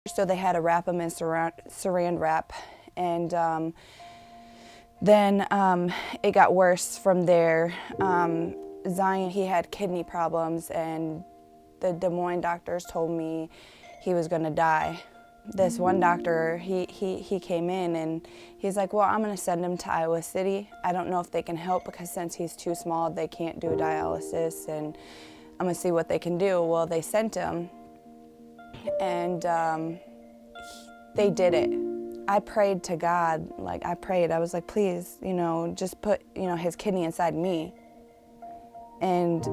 So they had to wrap him in saran wrap, and then it got worse from there. Zion, he had kidney problems, and the Des Moines doctors told me he was going to die. This one doctor, he came in and he's like, well, I'm going to send him to Iowa City. I don't know if they can help because since he's too small, they can't do dialysis, and I'm going to see what they can do. Well, they sent him, and they did it. I prayed to God, I was like, please, just put, his kidney inside me. And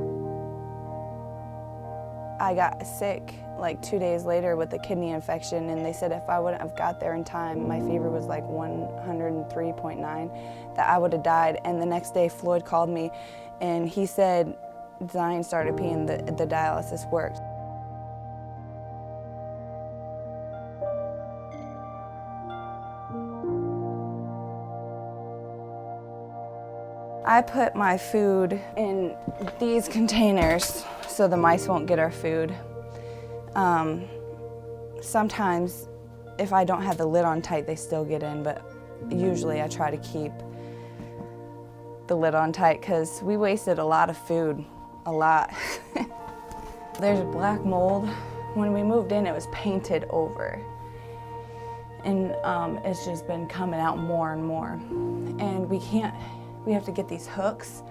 I got sick like 2 days later with a kidney infection, and they said if I wouldn't have got there in time, my fever was like 103.9, that I would have died. And the next day Floyd called me and he said Zion started peeing, the dialysis worked. I put my food in these containers so the mice won't get our food. Sometimes if I don't have the lid on tight, they still get in, but usually I try to keep the lid on tight because we wasted a lot of food, a lot. There's black mold. When we moved in, it was painted over. And it's just been coming out more and more. And we have to get these hooks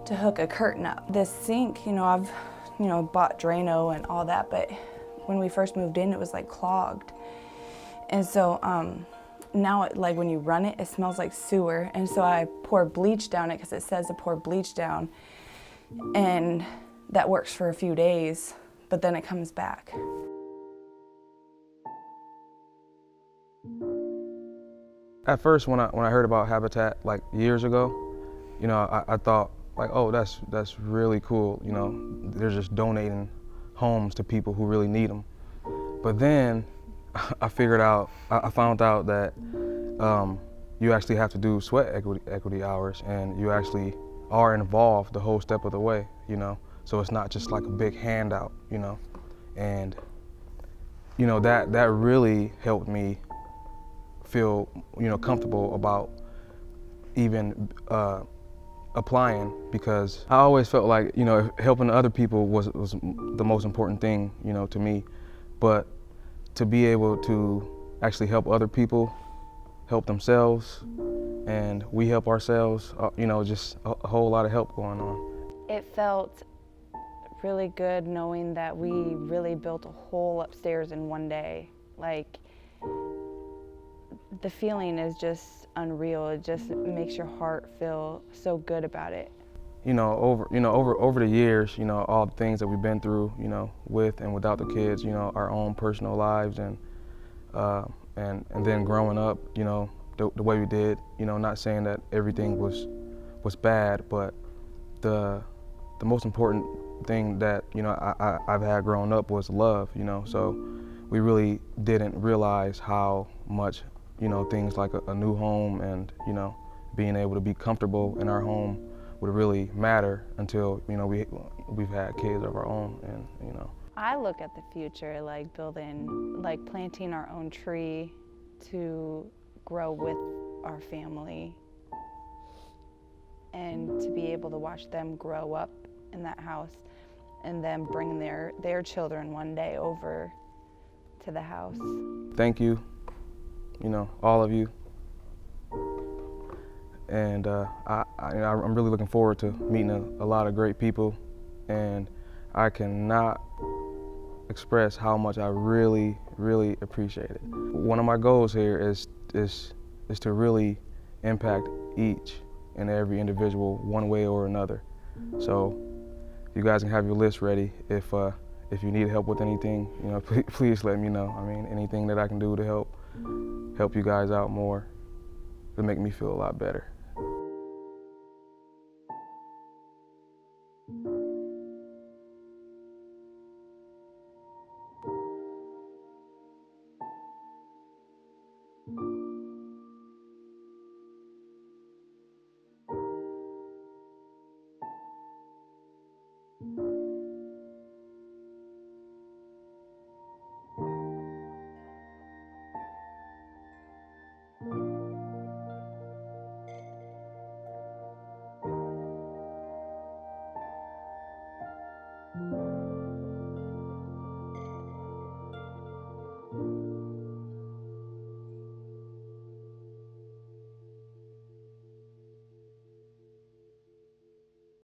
to hook a curtain up. This sink, I've bought Drano and all that, but when we first moved in, it was like clogged. And so now when you run it, it smells like sewer. And so I pour bleach down it because it says to pour bleach down. And that works for a few days, but then it comes back. At first, when I heard about Habitat like years ago, I thought like, oh, that's really cool. They're just donating homes to people who really need them. But then I found out that you actually have to do sweat equity hours, and you actually are involved the whole step of the way. So it's not just like a big handout. And that really helped me feel comfortable about even applying, because I always felt like helping other people was the most important thing to me, but to be able to actually help other people help themselves, and we help ourselves, just a whole lot of help going on. It felt really good knowing that we really built a whole upstairs in one day. The feeling is just unreal. It just makes your heart feel so good about it. Over the years, all the things that we've been through, with and without the kids, our own personal lives, and then growing up, the way we did, not saying that everything was bad, but the most important thing that I've had growing up was love. So we really didn't realize how much things like a new home and being able to be comfortable in our home would really matter until we've had kids of our own. And I look at the future like planting our own tree to grow with our family, and to be able to watch them grow up in that house and then bring their children one day over to the house. Thank you, all of you. And I'm really looking forward to meeting a lot of great people, and I cannot express how much I really, really appreciate it. One of my goals here is to really impact each and every individual one way or another. So you guys can have your list ready. If you need help with anything, please let me know. Anything that I can do to help you guys out more, it'll make me feel a lot better.